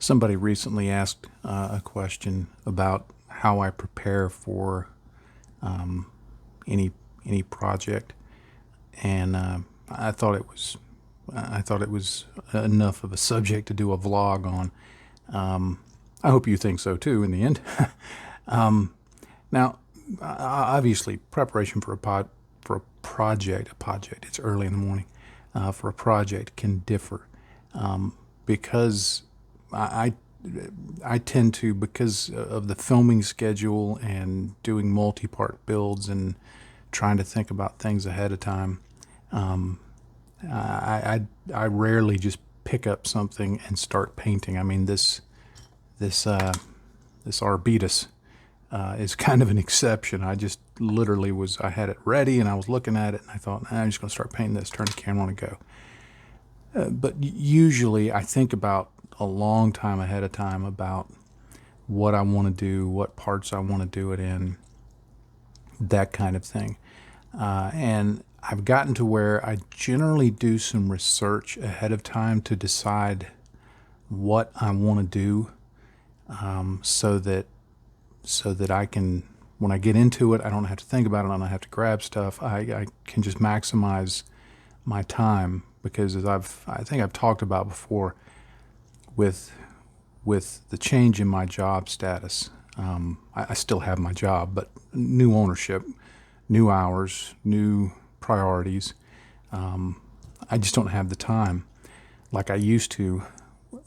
Somebody recently asked a question about how I prepare for um, any any project, and I thought it was I thought it was enough of a subject to do a vlog on. Um, I hope you think so too. In the end, now obviously preparation for a project. It's early in the morning. For a project can differ because I I tend to, because of the filming schedule and doing multi-part builds and trying to think about things ahead of time. Um, I rarely just pick up something and start painting. I mean, this this Arbutus is kind of an exception. I just literally I had it ready and I was looking at it and I thought, I'm just going to start painting this, turn the camera on and go. But usually I think about a long time ahead of time about what I want to do, what parts I want to do it in, that kind of thing. And I've gotten to where I generally do some research ahead of time to decide what I want to do, so that I can, when I get into it, I don't have to think about it. I don't have to grab stuff. I can just maximize my time, because as I think I've talked about before, with the change in my job status, I still have my job, but new ownership, new hours, new priorities. I just don't have the time like I used to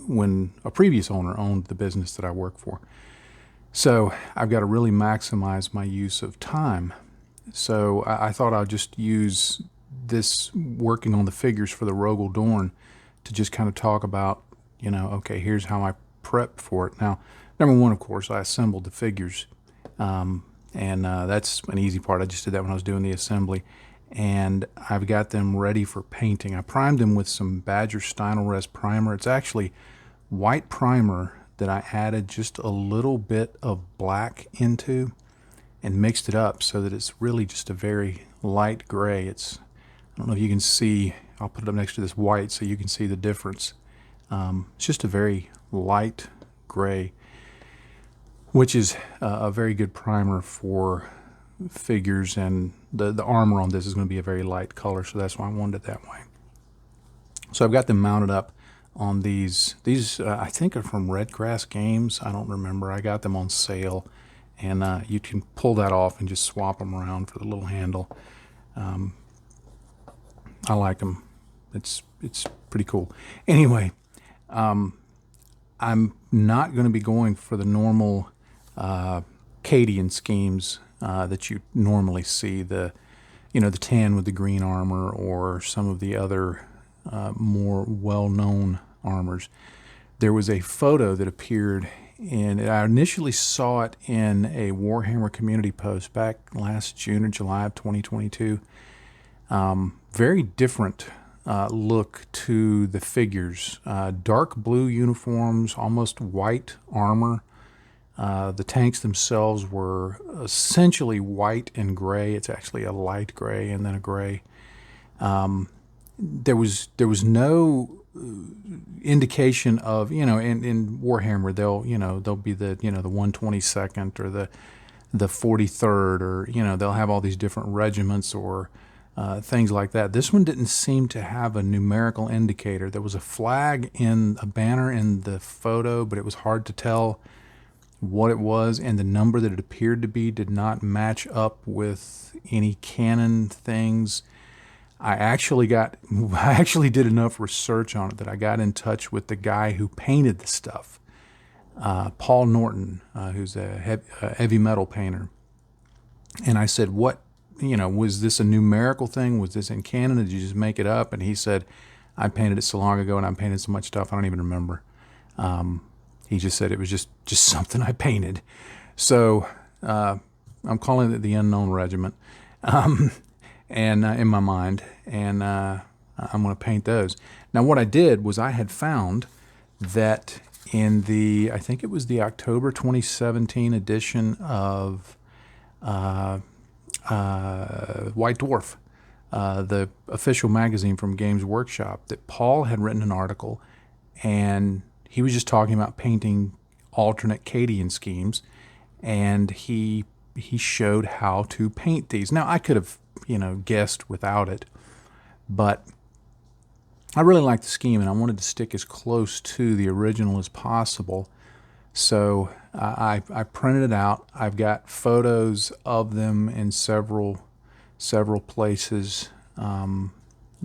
when a previous owner owned the business that I work for. So I've got to really maximize my use of time. So I thought I'd just use this working on the figures for the Rogal Dorn to just kind of talk about, okay, here's how I prep for it. Now, number one, of course, I assembled the figures, and that's an easy part. I just did that when I was doing the assembly, and I've got them ready for painting. I primed them with some Badger Stynylrest primer. It's actually white primer that I added just a little bit of black into and mixed it up so that it's really just a very light gray. I don't know if you can see, I'll put it up next to this white so you can see the difference. It's just a very light gray, which is a very good primer for figures, and the armor on this is going to be a very light color, so that's why I wanted it that way. So I've got them mounted up on these. These I think are from Redgrass Games. I don't remember. I got them on sale, and you can pull that off and just swap them around for the little handle. I like them. It's pretty cool. Anyway, I'm not going to be going for the normal Cadian schemes that you normally see, the tan with the green armor, or some of the other more well-known armors. There was a photo that appeared I initially saw it in a Warhammer community post back last June or July of 2022. Very different look to the figures. Dark blue uniforms, almost white armor. The tanks themselves were essentially white and gray. It's actually a light gray and then a gray. There was no indication of, in Warhammer they'll be the the 122nd or the 43rd, or they'll have all these different regiments or things like that. This one didn't seem to have a numerical indicator. There was a flag in a banner in the photo, but it was hard to tell what it was, and the number that it appeared to be did not match up with any canon things. I actually did enough research on it that I got in touch with the guy who painted the stuff, Paul Norton, who's a heavy metal painter. And I said, what, was this a numerical thing? Was this in canon? Did you just make it up? And he said, I painted it so long ago and I painted so much stuff I don't even remember. He just said it was just something I painted. So I'm calling it the Unknown Regiment. And in my mind, and I'm going to paint those. Now, what I did was I had found that in I think it was the October 2017 edition of White Dwarf, the official magazine from Games Workshop, that Paul had written an article and he was just talking about painting alternate Cadian schemes, and he showed how to paint these. Now I could have, guessed without it, but I really liked the scheme and I wanted to stick as close to the original as possible. So I printed it out. I've got photos of them in several places.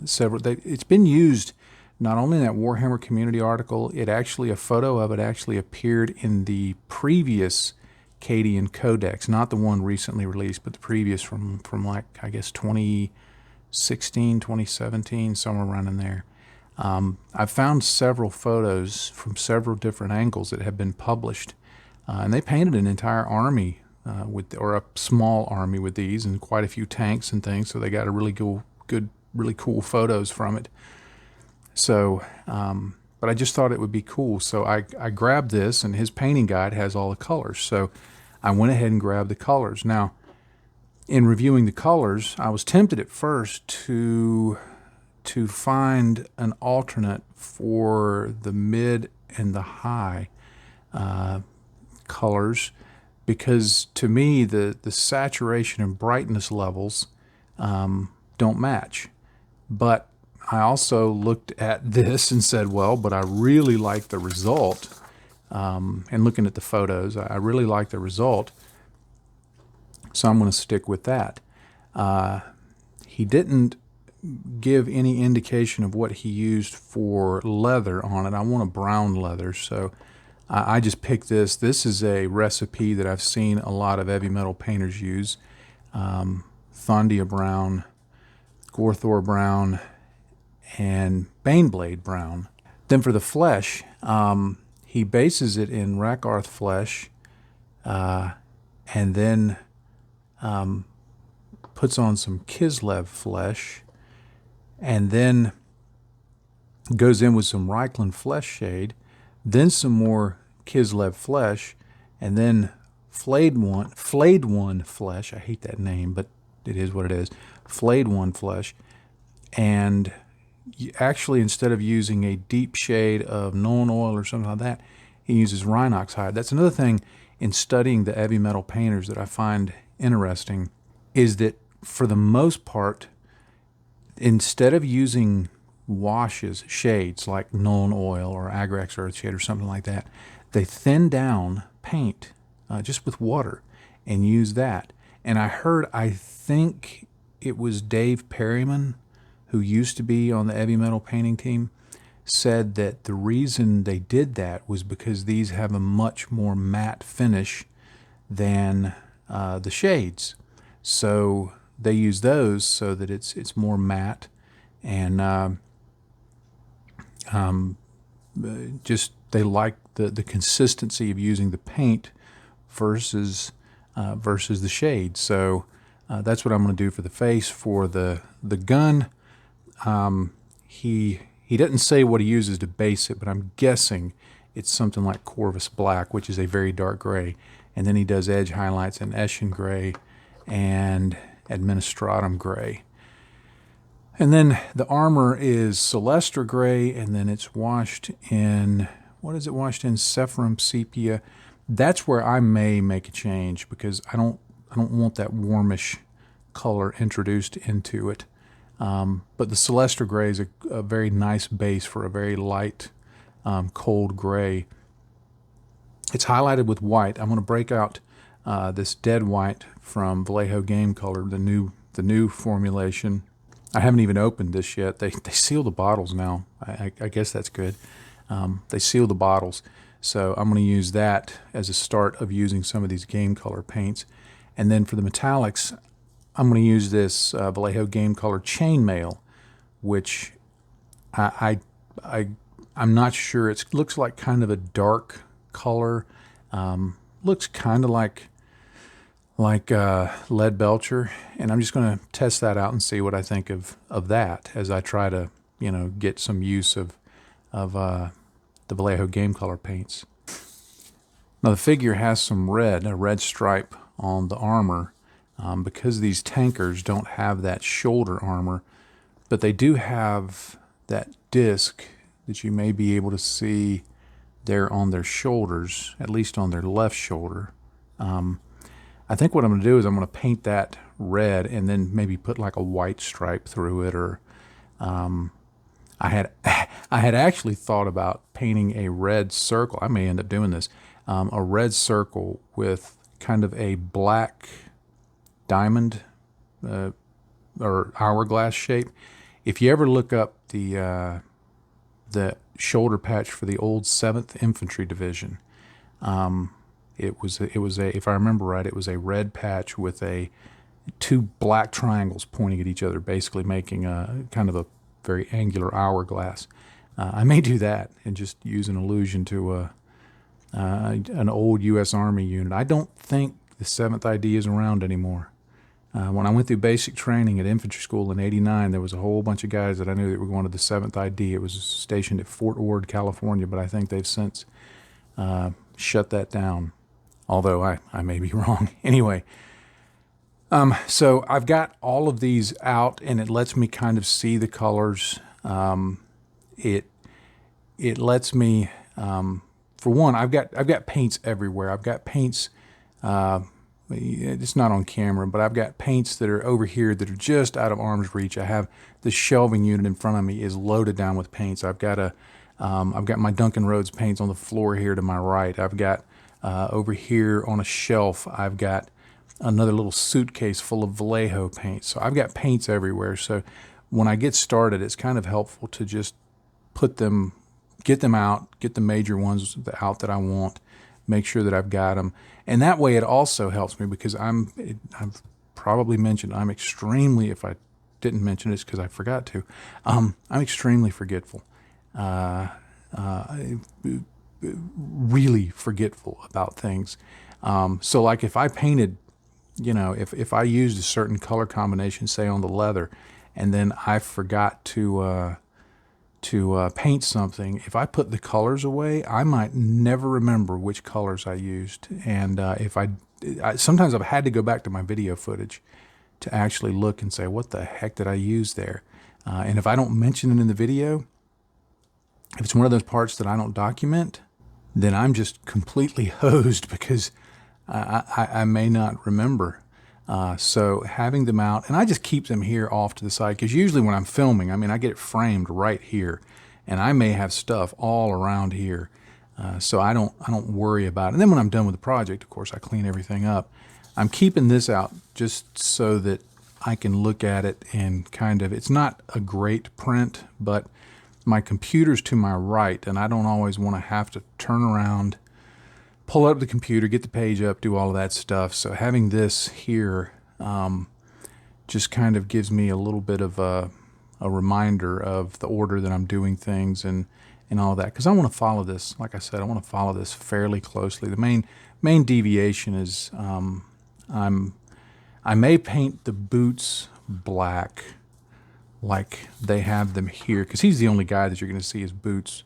It's been used not only in that Warhammer community article. A photo of it actually appeared in the previous Cadian Codex, not the one recently released, but the previous from like, I guess 2016, 2017, somewhere around in there. I've found several photos from several different angles that have been published, and they painted an entire army or a small army with these, and quite a few tanks and things. So they got a really really cool photos from it. So, but I just thought it would be cool. So I grabbed this, and his painting guide has all the colors. So I went ahead and grabbed the colors. Now, in reviewing the colors, I was tempted at first to find an alternate for the mid and the high colors, because to me the saturation and brightness levels don't match. But I also looked at this and said, well, but I really like the result. And looking at the photos, I really like the result, so I'm going to stick with that. He didn't give any indication of what he used for leather on it. I want a brown leather, so I just picked this. This is a recipe that I've seen a lot of heavy metal painters use. Thondia brown, Gorthor brown, and Baneblade brown. Then for the flesh, he bases it in Rakarth flesh, and then puts on some Kislev flesh, and then goes in with some Reikland flesh shade, then some more Kislev flesh, and then flayed one flesh. I hate that name, but it is what it is. Flayed one flesh, and actually, instead of using a deep shade of Nuln Oil or something like that, he uses Rhinox hide. That's another thing in studying the heavy metal painters that I find interesting, is that for the most part, instead of using washes, shades like Nuln Oil or Agrax Earthshade or something like that, they thin down paint just with water and use that. And I think it was Dave Perryman, who used to be on the heavy metal painting team, said that the reason they did that was because these have a much more matte finish than the shades. So they use those so that it's more matte, and just they like the consistency of using the paint versus the shade. So that's what I'm going to do for the face. For the gun, he doesn't say what he uses to base it, but I'm guessing it's something like Corvus Black, which is a very dark gray, and then he does edge highlights in Eshin gray and Administratum gray. And then the armor is Celestra gray, and then it's washed in, what is it washed in? Sephirum sepia. That's where I may make a change, because I don't want that warmish color introduced into it. But the Celestra gray is a very nice base for a very light, cold gray. It's highlighted with white. I'm going to break out this dead white from Vallejo Game Color, the new formulation. I haven't even opened this yet. They seal the bottles now. I guess that's good. They seal the bottles. So I'm going to use that as a start of using some of these Game Color paints. And then for the metallics, I'm going to use this Vallejo Game Color Chainmail, which I'm not sure. It looks like kind of a dark color. Looks kind of like Lead Belcher, and I'm just going to test that out and see what I think of that as I try to get some use of the Vallejo Game Color paints. Now the figure has a red stripe on the armor, because these tankers don't have that shoulder armor, but they do have that disc that you may be able to see there on their shoulders, at least on their left shoulder. I think what I'm going to do is I'm going to paint that red and then maybe put like a white stripe through it, or I had actually thought about painting a red circle. I may end up doing this. A red circle with kind of a black diamond or hourglass shape. If you ever look up the shoulder patch for the old 7th Infantry Division, it was a, if I remember right, it was a red patch with two black triangles pointing at each other, basically making a kind of a very angular hourglass. I may do that and just use an allusion to an old U.S. Army unit. I don't think the 7th ID is around anymore. When I went through basic training at infantry school in '89, there was a whole bunch of guys that I knew that were going to the 7th ID. It was stationed at Fort Ord, California, but I think they've since shut that down, although I may be wrong. Anyway, so I've got all of these out, and it lets me kind of see the colors. It lets me, for one, I've got paints everywhere. I've got paints. It's not on camera, but I've got paints that are over here that are just out of arm's reach. I have the shelving unit in front of me is loaded down with paints. I've got my Duncan Rhodes paints on the floor here to my right. I've got over here on a shelf, I've got another little suitcase full of Vallejo paint. So I've got paints everywhere. So when I get started, it's kind of helpful to just get them out, get the major ones out that I want, make sure that I've got them. And that way it also helps me because I've probably mentioned I'm extremely, if I didn't mention it, it's because I forgot to, I'm extremely forgetful. Really forgetful about things. So like if I painted, if I used a certain color combination, say on the leather, and then I forgot to paint something, if I put the colors away, I might never remember which colors I used. And sometimes I've had to go back to my video footage to actually look and say, what the heck did I use there? And if I don't mention it in the video, if it's one of those parts that I don't document, then I'm just completely hosed because I may not remember. So having them out, and I just keep them here off to the side, because usually when I'm filming, I get it framed right here, and I may have stuff all around here. So I don't worry about it. And then when I'm done with the project, of course, I clean everything up. I'm keeping this out just so that I can look at it and kind of, it's not a great print, but my computer's to my right, and I don't always want to have to turn around, pull up the computer, get the page up, do all of that stuff. So having this here just kind of gives me a little bit of a reminder of the order that I'm doing things and all of that. Because I want to follow this, like I said, I want to follow this fairly closely. The main deviation is I may paint the boots black like they have them here, because he's the only guy that you're going to see his boots.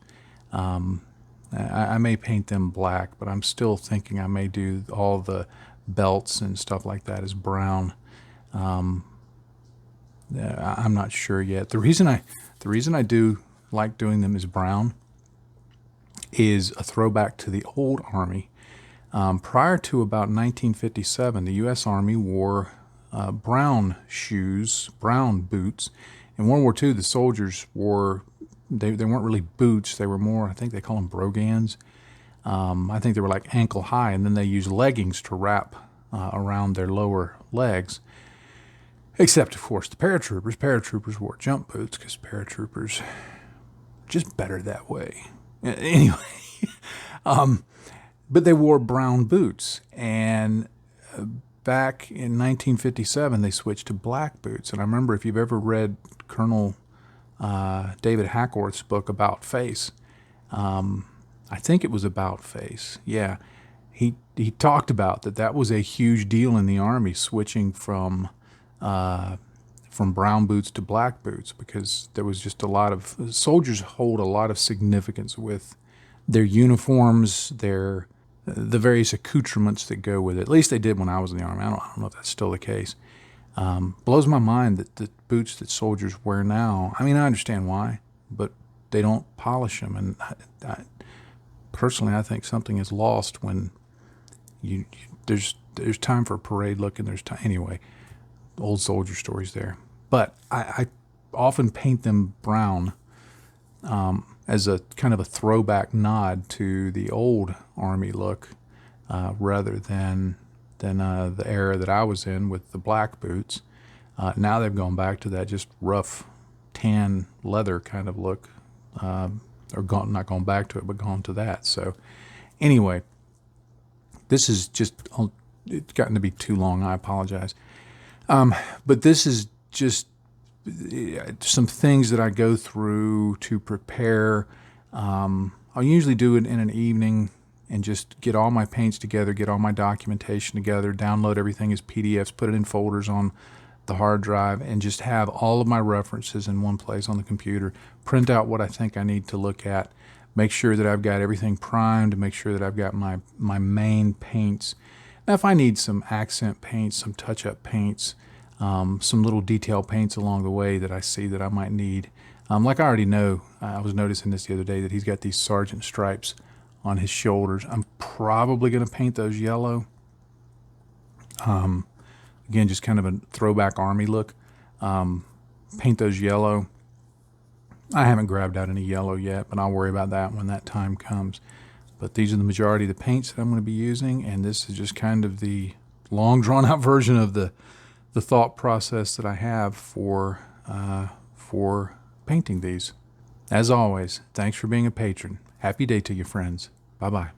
I may paint them black, but I'm still thinking I may do all the belts and stuff like that as brown. I'm not sure yet. The reason I do like doing them as brown is a throwback to the old Army. Prior to about 1957, the U.S. Army wore brown shoes, brown boots. In World War II, the soldiers wore, they weren't really boots, they were more, I think they call them brogans. I think they were like ankle high, and then they used leggings to wrap around their lower legs. Except, of course, the paratroopers. Paratroopers wore jump boots because paratroopers just better that way. Anyway, but they wore brown boots, and back in 1957, they switched to black boots. And I remember, if you've ever read Colonel David Hackworth's book About Face, I think it was About Face. Yeah, he talked about that was a huge deal in the Army, switching from brown boots to black boots, because there was just a lot of soldiers hold a lot of significance with their uniforms, the various accoutrements that go with it. At least they did when I was in the Army. I don't know if that's still the case. Blows my mind that the boots that soldiers wear now, I understand why, but they don't polish them. And personally, I think something is lost when there's time for a parade look, and there's time anyway. Old soldier stories there, but I often paint them brown as a kind of a throwback nod to the old Army look, rather than the era that I was in with the black boots. Now they've gone back to that just rough tan leather kind of look, or not gone back to it, but gone to that. So anyway, this is just, it's gotten to be too long. I apologize. But this is just some things that I go through to prepare. I'll usually do it in an evening and just get all my paints together, get all my documentation together, download everything as PDFs, put it in folders on the hard drive, and just have all of my references in one place on the computer, print out what I think I need to look at, make sure that I've got everything primed, make sure that I've got my main paints. Now, if I need some accent paints, some touch-up paints, some little detail paints along the way that I see that I might need. Like I already know, I was noticing this the other day, that he's got these sergeant stripes on his shoulders. I'm probably going to paint those yellow. Again, just kind of a throwback Army look. Paint those yellow. I haven't grabbed out any yellow yet, but I'll worry about that when that time comes. But these are the majority of the paints that I'm going to be using, and this is just kind of the long drawn-out version of the thought process that I have for painting these. As always, thanks for being a patron. Happy day to you, friends. Bye-bye.